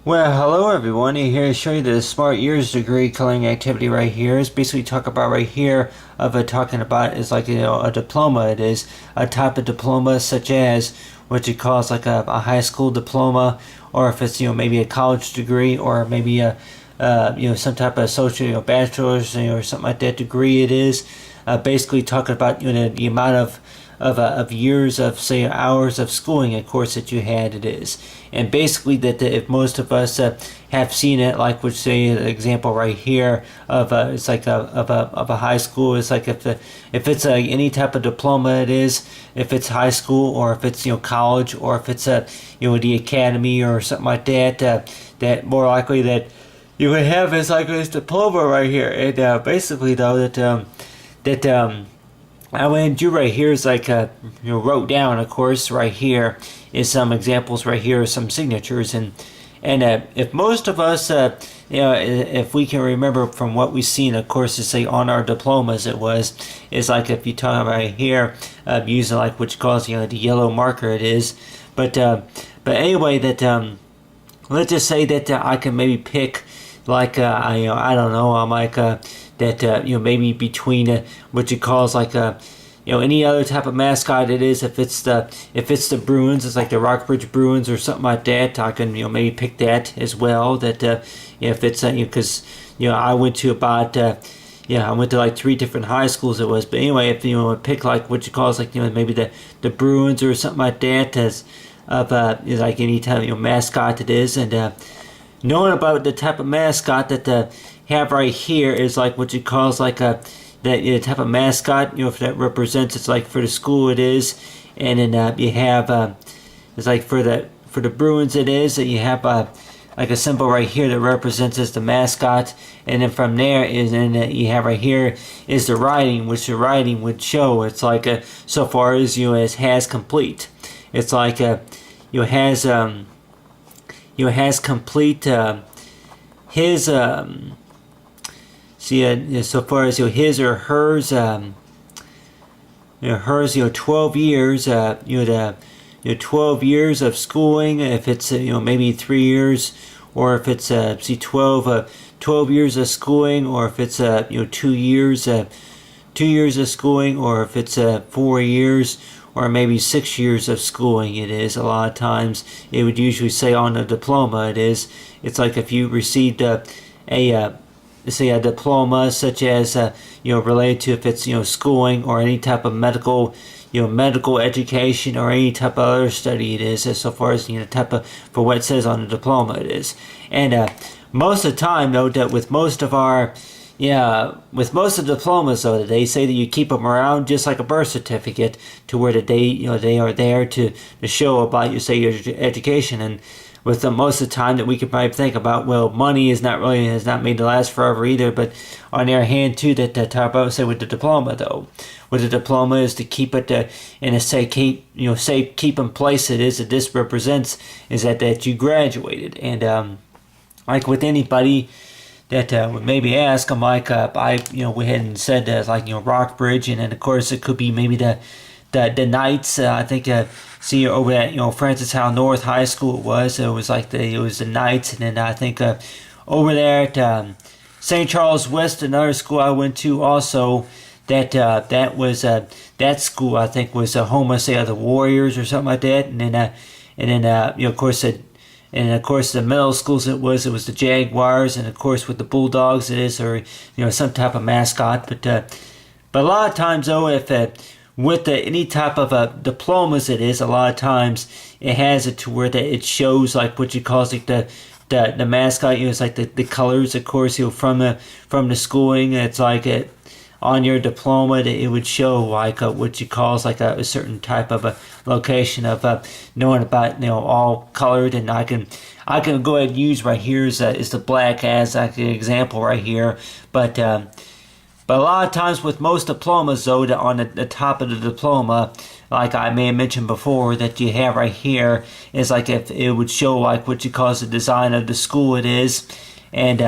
Well, hello everyone. Here to show you the Smart Years degree coloring activity right here. Is basically talk about right here of talking about is like a diploma. It is a type of diploma such as what you call like a high school diploma, or if it's maybe a college degree, or maybe a some type of social bachelor's or something like that degree. It is basically talking about the amount of years of say hours of schooling a course that you had. It is, and basically that if most of us have seen it, like would say an example right here of it's like of a high school. It's like if it's any type of diploma, it is, if it's high school or if it's college, or if it's the academy or something like that, that more likely that you would have is like this diploma right here. And basically though that I went do right here is like wrote down, of course, right here is some examples right here, some signatures, and if most of us if we can remember from what we've seen, of course, to say on our diplomas, it's like if you talk about right here using like what you call the yellow marker, it is, but anyway that let's just say that I can maybe pick like I don't know, I'm like that maybe between what you call is like any other type of mascot. It is, if it's the Bruins, it's like the Rockbridge Bruins or something like that. I can maybe pick that as well. That if it's because I went to about I went to like 3 different high schools it was. But anyway, if pick like what you call is like maybe the Bruins or something like that as of like any type of mascot it is. And knowing about the type of mascot that have right here is like what you call is like a that type of mascot, if that represents, it's like for the school it is. And then you have it's like for the Bruins it is that you have like a symbol right here that represents as the mascot. And then from there is, and you have right here is the writing, which the writing would show it's like so far as as has complete. It's like has has complete his so far as his or hers hers 12 years the 12 years of schooling, if it's maybe 3 years, or if it's 12 years of schooling, or if it's 2 years 2 years of schooling, or if it's 4 years, or maybe 6 years of schooling. It is a lot of times it would usually say on the diploma. It's like if you received say a diploma such as related to, if it's schooling or any type of medical medical education or any type of other study. It is, as so far as type of for what it says on the diploma. It is. And most of the time though, that with most of our with most of the diplomas though, they say that you keep them around just like a birth certificate, to where that they are there to show about your education. And with the most of the time that we could probably think about, well, money is not made to last forever either. But on the other hand too, that top I would say with the diploma though, with the diploma is to keep it in a safe keep in place. It is that this represents is that you graduated. And like with anybody that would maybe ask, I'm like I went ahead and said like Rockbridge, and then of course it could be maybe the Knights. I think see over at Francis Howe North High School it was like it was the Knights. And then I think over there at St. Charles West, another school I went to also, that was that school I think was home of say the Warriors or something like that. And then of course the middle schools it was the Jaguars. And of course with the Bulldogs it is, or some type of mascot. But a lot of times though, if with any type of diplomas, it is a lot of times it has it to where that it shows like what you call like the mascot. It's like the colors, of course, from the schooling. It's like it on your diploma, it would show like what you call like a certain type of a location of knowing about all colored. And I can go ahead and use right here is the black as like an example right here. But a lot of times with most diplomas though, on the top of the diploma, like I may have mentioned before, that you have right here is like if it would show like what you call the design of the school it is. And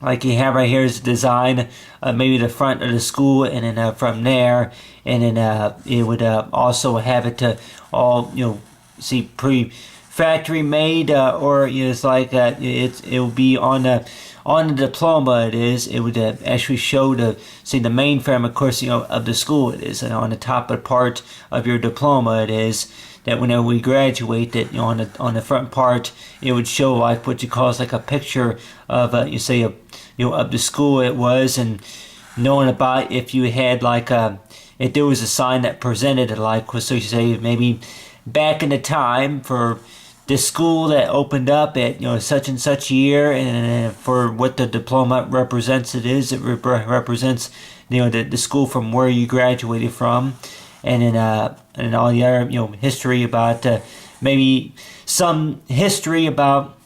like you have right here is the design, maybe the front of the school, and then from there, and then it would also have it to all see factory made, or it's like it will be on the diploma. It would actually show the mainframe, of course, of the school. It is, and on the top of the part of your diploma, it is that whenever we graduate, that on the front part, it would show like what you call like a picture of of the school it was, and knowing about if you had like if there was a sign that presented it, like, so you say maybe back in the time for this school that opened up at such and such year, and for what the diploma represents, it represents the school from where you graduated from, and then all the other history about maybe some history about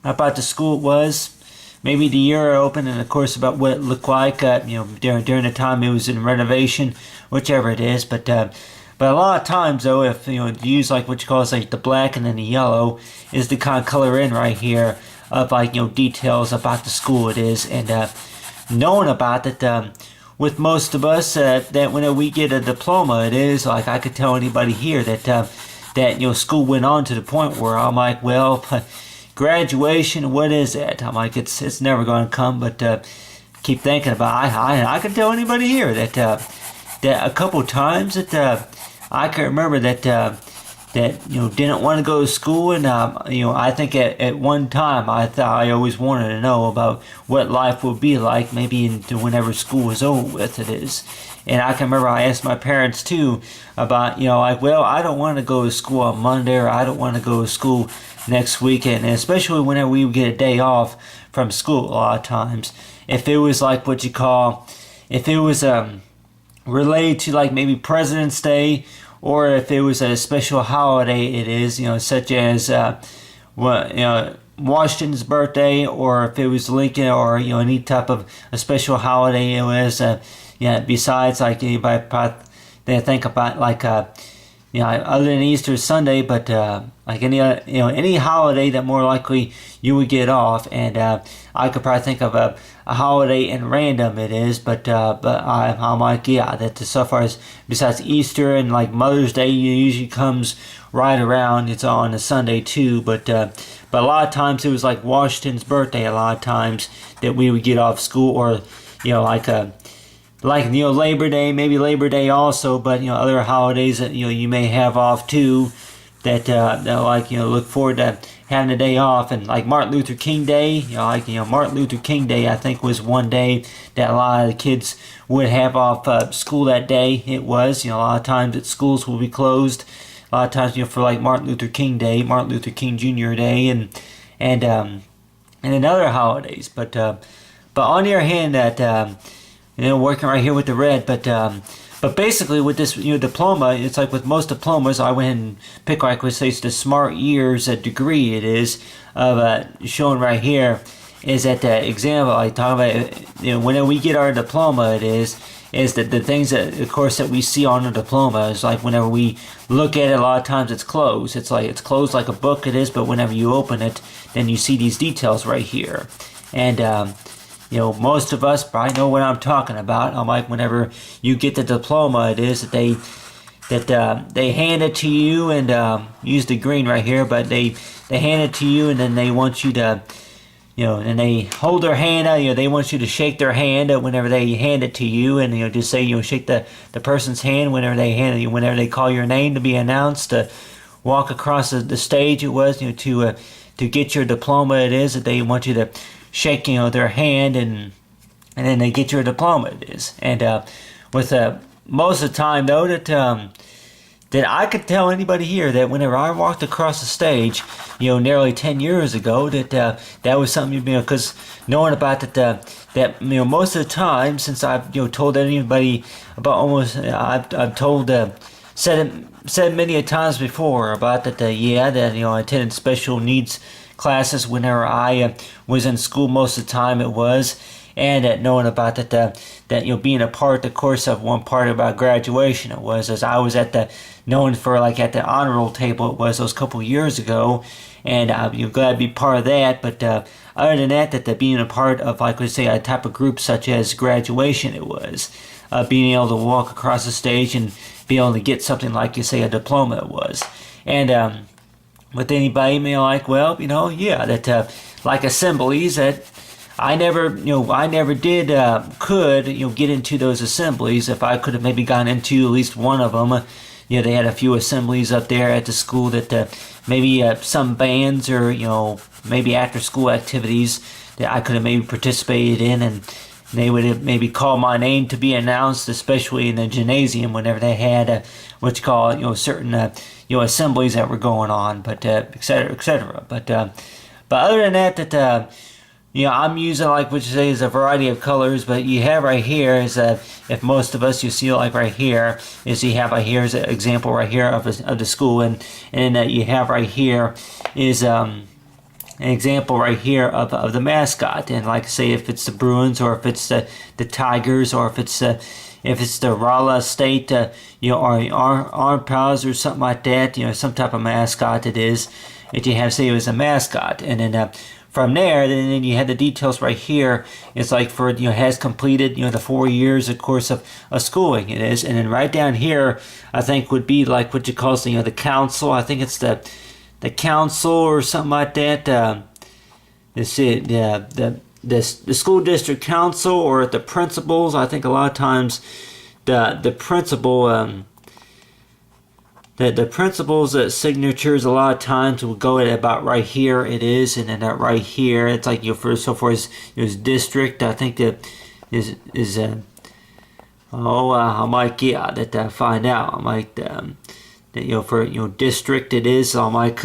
the school it was. Maybe the year it opened, and of course about what it looked like, during the time it was in renovation, whichever it is. But a lot of times, though, if you use like what you call like the black and then the yellow, is the kind of color in right here of like details about the school it is, and knowing about it. With most of us, that when we get a diploma, it is like I could tell anybody here that school went on to the point where I'm like, well. Graduation, what is that? I'm like, it's never going to come, but keep thinking about it. I can tell anybody here that a couple times that I can remember that didn't want to go to school, and I think at one time I thought I always wanted to know about what life would be like, maybe whenever school was over with. It is. And I can remember I asked my parents too about, like, well, I don't want to go to school on Monday, or I don't want to go to school next weekend, and especially whenever we would get a day off from school a lot of times. If it was like what you call, if it was related to like maybe President's Day, or if it was a special holiday, it is, such as Washington's birthday, or if it was Lincoln, or any type of a special holiday it was. Besides like anybody they think about like other than Easter Sunday, but like any holiday that more likely you would get off, and I could probably think of a holiday in random it is, but I'm like, that so far as besides Easter and like Mother's Day usually comes right around, it's on a Sunday too, but a lot of times it was like Washington's birthday a lot of times that we would get off school, or like Labor Day, maybe Labor Day also, but other holidays that you may have off too, that look forward to having a day off. And like Martin Luther King Day, Martin Luther King Day, I think was one day that a lot of the kids would have off school that day. It was, a lot of times that schools will be closed. A lot of times, for like Martin Luther King Day, Martin Luther King Jr. Day, and then other holidays. But on the other hand, that working right here with the red, but basically with this diploma, it's like with most diplomas, I went and picked like we say the Smart Years degree. It is of showing right here is that the example I talk about. When we get our diploma, it is that the things that of course that we see on the diploma is like whenever we look at it, a lot of times it's closed. It's closed like a book. It is, but whenever you open it, then you see these details right here, and. Most of us probably know what I'm talking about. I'm like, whenever you get the diploma, it is that they hand it to you, and use the green right here, but they hand it to you, and then they want you to, and they hold their hand out. They want you to shake their hand whenever they hand it to you, and just say shake the person's hand whenever they hand it you, whenever they call your name to be announced, to walk across the stage. It was to get your diploma. It is that they want you to shake their hand, and then they get your diploma. It is, and with most of the time though that I could tell anybody here that whenever I walked across the stage, nearly 10 years ago, that was something, because knowing about that most of the time since I've told anybody about almost I've told said many a times before about that I attended special needs classes whenever I was in school. Most of the time it was, and knowing about that being a part, of course, of one part about graduation, it was as I was at the honor roll table. It was those couple years ago, and I'm glad to be part of that. But other than that being a part of like we say a type of group such as graduation, it was being able to walk across the stage and be able to get something like you say a diploma. It was, and with anybody, like, well, yeah, that like assemblies that I never did could get into those assemblies. If I could have maybe gone into at least one of them, they had a few assemblies up there at the school that maybe some bands or maybe after school activities that I could have maybe participated in, and they would have maybe called my name to be announced, especially in the gymnasium whenever they had what you call certain assemblies that were going on, but et cetera, et cetera. But other than that, I'm using, like what you say, is a variety of colors, but you have right here is if most of us, you see, like right here is you have right here is an example right here of the school, and you have right here is an example right here of the mascot, and like I say, if it's the Bruins or if it's the Tigers or if it's the Raleigh State, or Arm Pals or something like that, some type of mascot it is that you have, say it was a mascot, and then from there, then you have the details right here. It's like for has completed the 4 years, of course, of schooling it is, and then right down here, I think would be like what you call the council. I think it's the council or something like that. The school district council or the principals. I think a lot of times the principal. The principal's signatures a lot of times will go at about right here it is, and then right here it's like for so far as district. I think that is I might that I find out. I might that for district it is. So I might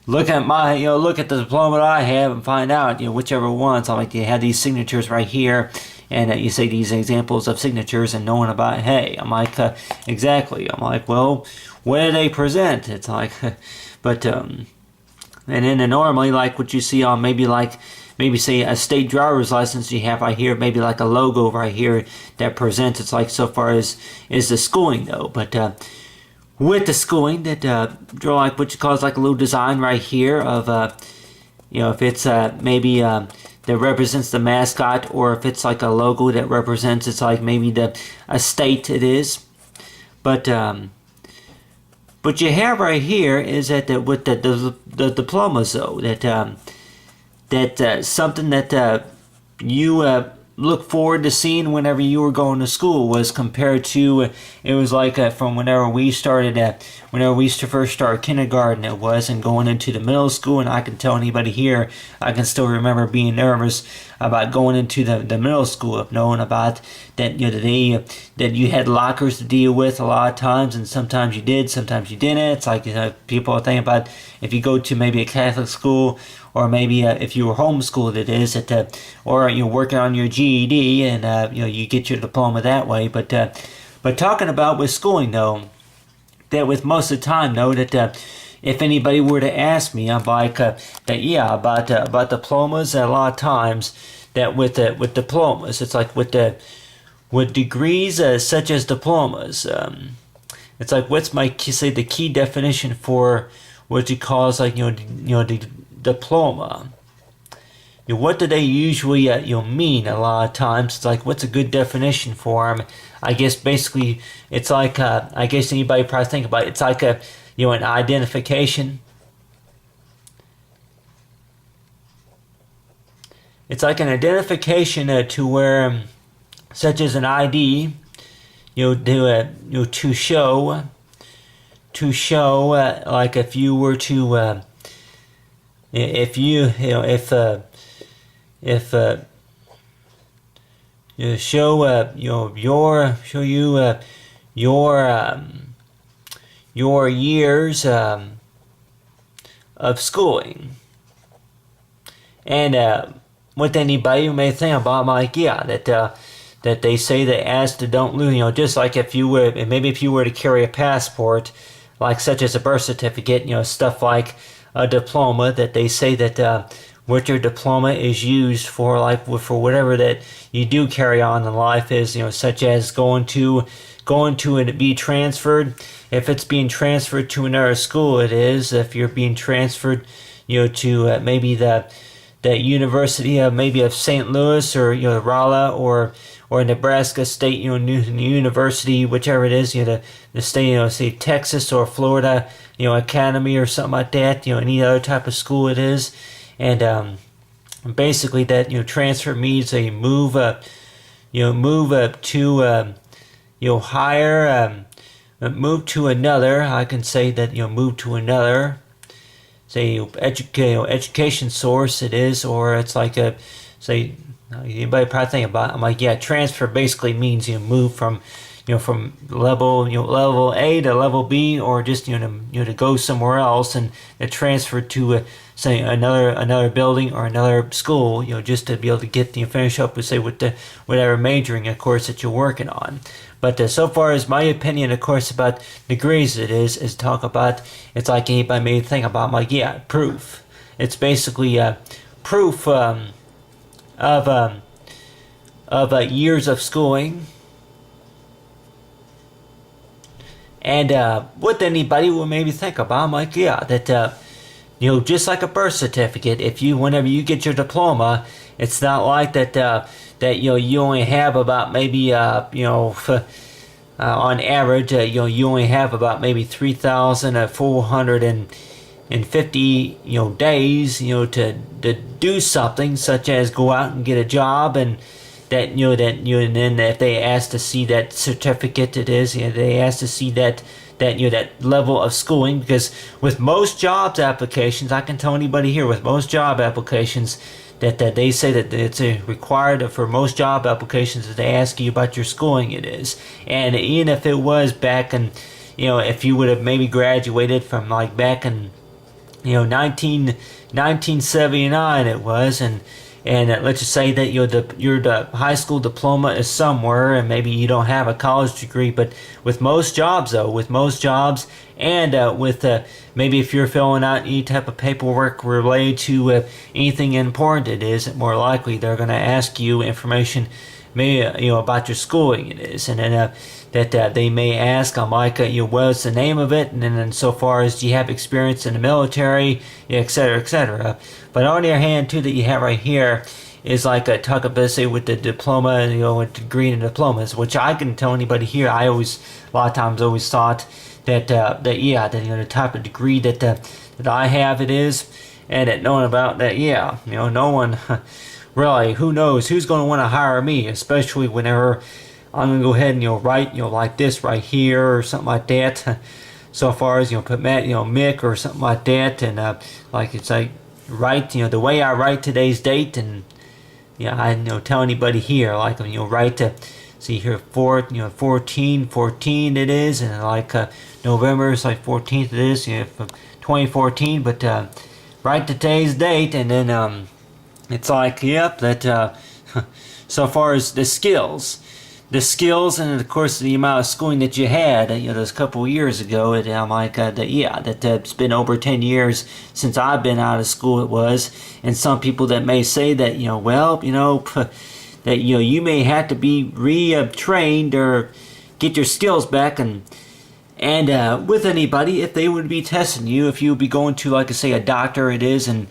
look at my look at the diploma that I have and find out whichever one. So I like to have these signatures right here. And you say these examples of signatures and knowing about, hey, I'm like, exactly. I'm like, well, what do they present? It's like, but, and then normally, like what you see on maybe say a state driver's license, you have right here, maybe like a logo right here that presents, it's like so far as is the schooling though. But with the schooling, that draw like what you call is like a little design right here of, if it's maybe, that represents the mascot, or if it's like a logo that represents, it's like maybe a state it is. But you have right here is that with the diplomas though, that something that you look forward to seeing whenever you were going to school was compared to, it was like from whenever we first started kindergarten it was, and going into the middle school. And I can tell anybody here, I can still remember being nervous about going into the middle school, of knowing about that that you had lockers to deal with a lot of times, and sometimes you did, sometimes you didn't. It's like people are thinking about if you go to maybe a Catholic school, or maybe if you were homeschooled, it is or you're working on your GED, and you get your diploma that way. But talking about with schooling though, that with most of the time though, that if anybody were to ask me, I'm like about diplomas, a lot of times that with diplomas, it's like with degrees such as diplomas, it's like what's the key definition for what you call is like the diploma. What do they usually mean a lot of times? It's like, what's a good definition for them? I guess basically it's like I guess anybody probably think about it, it's like an identification. It's like an identification to where, such as an ID, to show like if you were to if you show your years of schooling, and with anybody who may think about, I'm like, that they say that as to don't lose, just like if you were to carry a passport, like such as a birth certificate, stuff like a diploma, that they say that what your diploma is used for, like for whatever that you do carry on in life is, such as going to and be transferred. If it's being transferred to another school, it is. If you're being transferred, to maybe the University of St. Louis, or Raleigh, or Nebraska State University, whichever it is, the state, say Texas or Florida academy or something like that, any other type of school it is. And basically that, transfer means a move up, move up to, higher, move to another. I can say that, move to another, say, education source it is, or it's like a, say, anybody probably think about it. I'm like, yeah, transfer basically means move from from level A to level B, or just to go somewhere else and transfer to say another building or another school, just to be able to get finish up with, say, with the whatever majoring, of course, that you're working on. But so far as my opinion, of course, about degrees, it is talk about, it's like anybody may think about, I'm like, yeah, proof. It's basically proof of years of schooling. And what anybody will maybe think about, I'm like, yeah, that just like a birth certificate, whenever you get your diploma, it's not like that you only have about maybe on average you only have about maybe 3,450 days to do something, such as go out and get a job, and and then if they ask to see that certificate, it is, they ask to see that level of schooling, because with most jobs applications, I can tell anybody here, with most job applications, that they say that it's required for most job applications that they ask you about your schooling, it is. And even if it was back in, if you would have maybe graduated from like back in 1979 it was, and let's just say that your high school diploma is somewhere, and maybe you don't have a college degree. But with most jobs, though, and with maybe if you're filling out any type of paperwork related to anything important, it is more likely they're going to ask you information, maybe about your schooling, it is, and then that they may ask, I'm like, what's the name of it, and then so far as do you have experience in the military, etc., etc. But on the other hand, too, that you have right here is like a talk about, say, with the diploma, with degree and diplomas, which I can tell anybody here, I always, a lot of times, always thought that the type of degree that I have, it is, and that knowing about that, no one really, who knows who's going to want to hire me, especially whenever I'm going to go ahead and write like this right here or something like that. So far as put Matt, Mick or something like that, and like it's like write the way I write today's date, and I tell anybody here, like write to see here 14 it is, and like November is like 14th it is, from 2014, but write today's date, and then it's like, yep, that so far as the skills, and of course the amount of schooling that you had, those couple of years ago, I'm like, it's been over 10 years since I've been out of school, it was. And some people that may say that, that you may have to be retrained or get your skills back, and with anybody, if they would be testing you, if you would be going to, like I say, a doctor, it is, and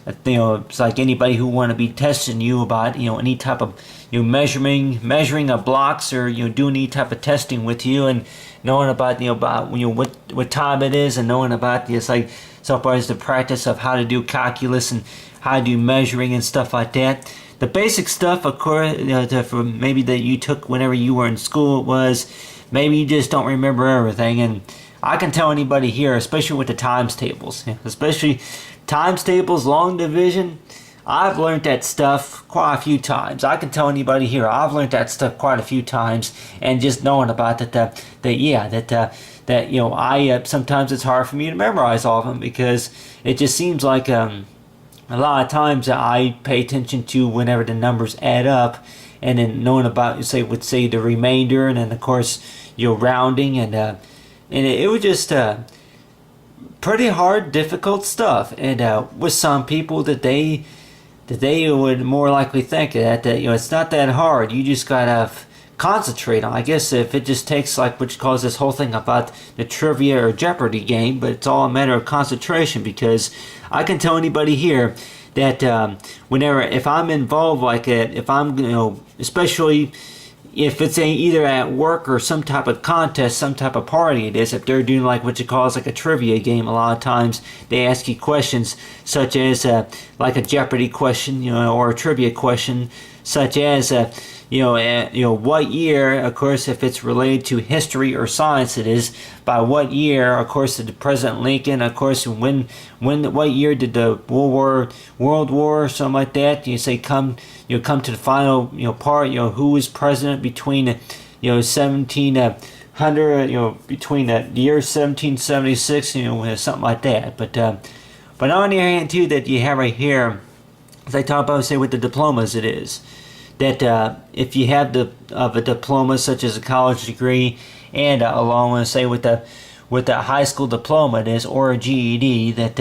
it's like anybody who want to be testing you about any type of measuring of blocks, or doing any type of testing with you, and knowing about what time it is, and knowing about this, like so far as the practice of how to do calculus and how to do measuring and stuff like that. The basic stuff, of course, for maybe that you took whenever you were in school, was maybe you just don't remember everything. And I can tell anybody here, especially with the times tables, especially times tables, long division, I've learned that stuff quite a few times. I can tell anybody here, I've learned that stuff quite a few times, and just knowing about that, sometimes it's hard for me to memorize all of them, because it just seems like a lot of times I pay attention to whenever the numbers add up, and then knowing about, say the remainder, and then of course rounding, and it was just pretty hard, difficult stuff. And with some people that they would more likely think that it's not that hard. You just gotta concentrate on. I guess if it just takes, like, which calls this whole thing about the trivia or Jeopardy game, but it's all a matter of concentration. Because I can tell anybody here that if I'm involved like that, if I'm especially if it's either at work or some type of contest, some type of party it is, if they're doing like what you call like a trivia game, a lot of times they ask you questions such as like a Jeopardy question, or a trivia question, such as what year, of course, if it's related to history or science, it is by what year, of course, did President Lincoln, of course, what year did the World War, something like that? You say come to the final part. Who was president between 1700, between the year 1776, something like that. But on the other hand too, that you have right here, as I talk about, say with the diplomas, it is that if you have a diploma such as a college degree, and along with say with the high school diploma, it is, or a GED, that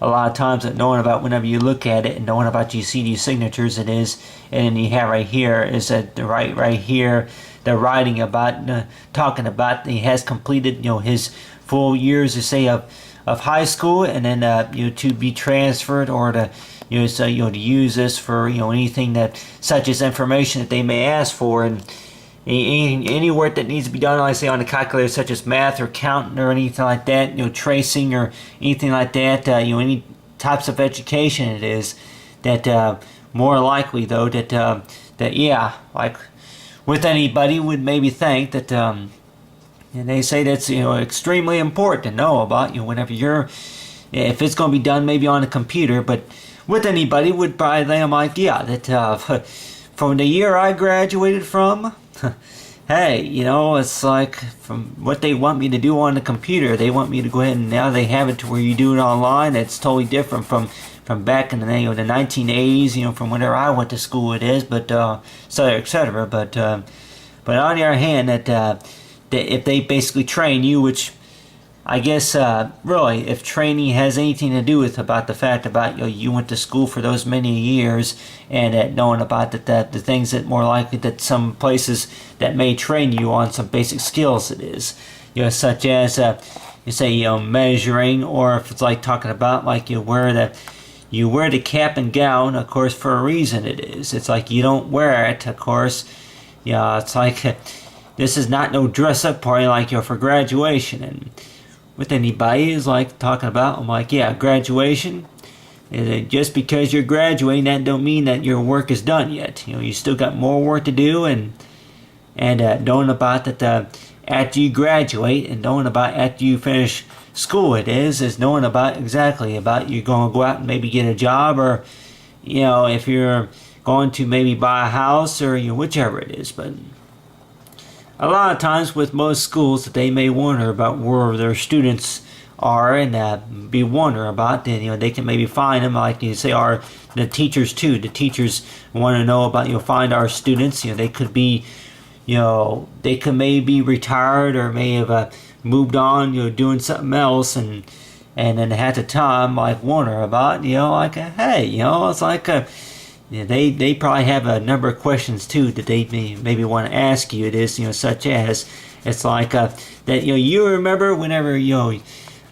a lot of times that knowing about whenever you look at it and knowing about you see these signatures, it is, and you have right here is that right here they're writing about talking about he has completed his full years to say of high school, and then to be transferred or to to use this for anything that such as information that they may ask for, and any work that needs to be done, like say on the calculator, such as math or counting or anything like that, tracing or anything like that, any types of education it is, that more likely though that yeah, like with anybody would maybe think that and they say that's extremely important to know about whenever if it's going to be done maybe on a computer, but with anybody would probably think like, yeah, that from the year I graduated from, hey, it's like from what they want me to do on the computer, they want me to go ahead and now they have it to where you do it online. It's totally different from back in the the 1980s, from whenever I went to school it is, but etc. But on the other hand, that if they basically train you, which I guess really, if training has anything to do with about the fact about you went to school for those many years, and knowing about that the things that more likely that some places that may train you on some basic skills it is, such as you say measuring, or if it's like talking about like you wear the cap and gown, of course, for a reason it is. It's like you don't wear it, of course. It's like this is not no dress up party like for graduation. And with anybody is like talking about, I'm like, yeah, graduation, just because you're graduating, that don't mean that your work is done yet. You still got more work to do, and knowing about that after you graduate, and knowing about after you finish school it is knowing about exactly about you're going to go out and maybe get a job, or if you're going to maybe buy a house, or whichever it is. But a lot of times with most schools that they may wonder about where their students are, and be wondering about that they can maybe find them, like you say, are the teachers too. The teachers want to know about find our students. They could be they could maybe be retired, or may have moved on doing something else, and then at the time like wonder about like hey it's like they probably have a number of questions too that they maybe want to ask you. It is such as it's like that you remember whenever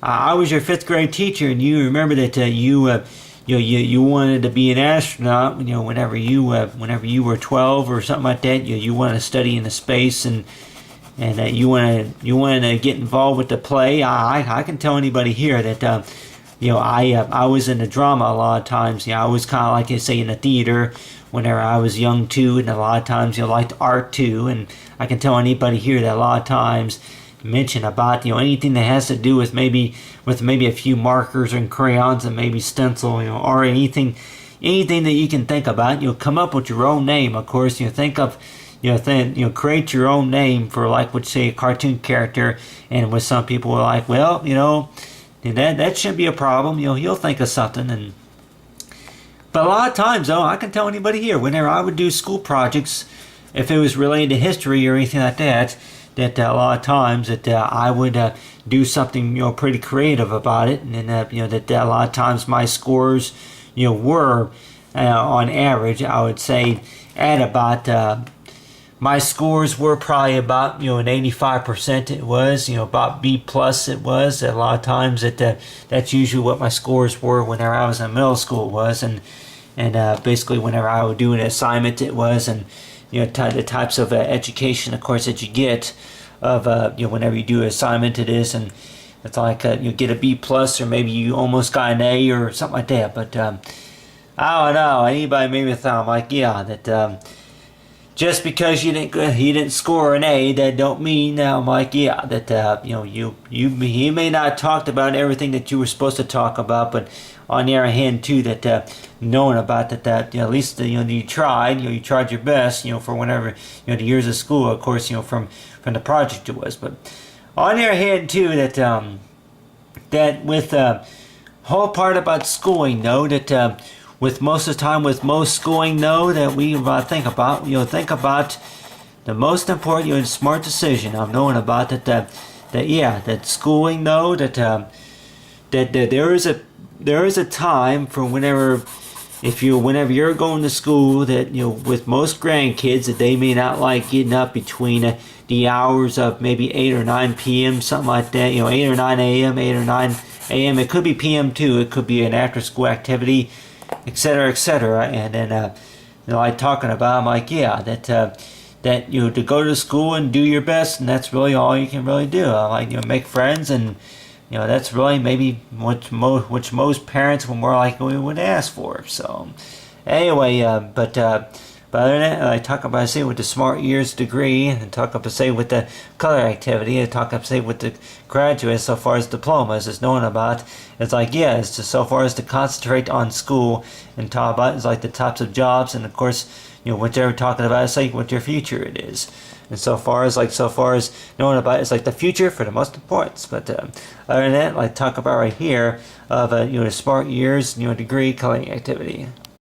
I was your 5th grade teacher, and you remember that you wanted to be an astronaut whenever you were 12 or something like that. You wanted to study into space, and you want to get involved with the play. I can tell anybody here that I was in the drama a lot of times. I was kind of like you say in the theater whenever I was young too, and a lot of times liked art too. And I can tell anybody here that a lot of times mention about anything that has to do with maybe a few markers and crayons and maybe stencil, or anything that you can think about. Come up with your own name, of course. Think of create your own name for like what say a cartoon character. And with some people are like, well, that shouldn't be a problem. He'll think of something. But a lot of times though, I can tell anybody here, whenever I would do school projects, if it was related to history or anything like that a lot of times that I would do something pretty creative about it, and then that a lot of times my scores were on average, I would say at about my scores were probably about an 85%. It was about B plus. It was a lot of times that's usually what my scores were whenever I was in middle school. It was and basically whenever I would do an assignment it was, and the types of education, of course, that you get of whenever you do an assignment it is, and it's like you get a B plus, or maybe you almost got an A or something like that. But I don't know. Anybody maybe thought like, yeah, that just because you didn't score an A, that don't mean like, yeah, that you may not talked about everything that you were supposed to talk about, but on the other hand too, that knowing about that at least you tried, you tried your best, for whenever the years of school, of course, from the project it was. But on the other hand too, that with whole part about schooling though, that with most of the time, with most schooling though, that we think about the most important smart decision of knowing about that schooling though, that there is a time for whenever you're going to school, that with most grandkids, that they may not like getting up between the hours of maybe 8 or 9 p.m. something like that, 8 or 9 a.m. 8 or 9 a.m. It could be p.m. too. It could be an after school activity, etc., etc. And then like talking about, I'm like, yeah, that to go to school and do your best, and that's really all you can really do. Like make friends, and that's really maybe which most parents would more likely would ask for. So anyway, but other than that, I talk about say with the Smart Years degree, and talk up to say with the color activity, and talk up to say with the graduates so far as diplomas is knowing about. It's like, yeah, it's just so far as to concentrate on school and talk about is like the types of jobs, and of course what they're talking about is like what your future it is. And so far as knowing about it's like the future for the most importance. But other than that, like talk about right here of the Smart Years degree coloring activity.